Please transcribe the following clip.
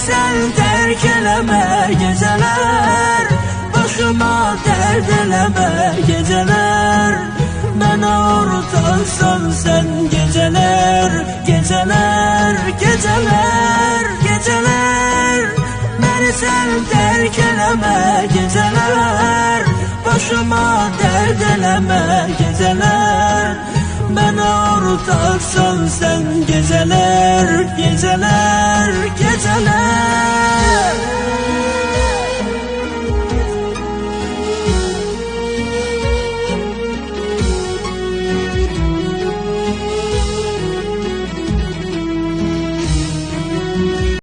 sen terk eleme geceler, başıma dert eleme geceler. Bana ortaksan sen geceler, geceler, geceler, geceler. Beni sen terk eleme geceler, başıma dert eleme geceler. Bana ortaksan sen geceler, geceler, geceler.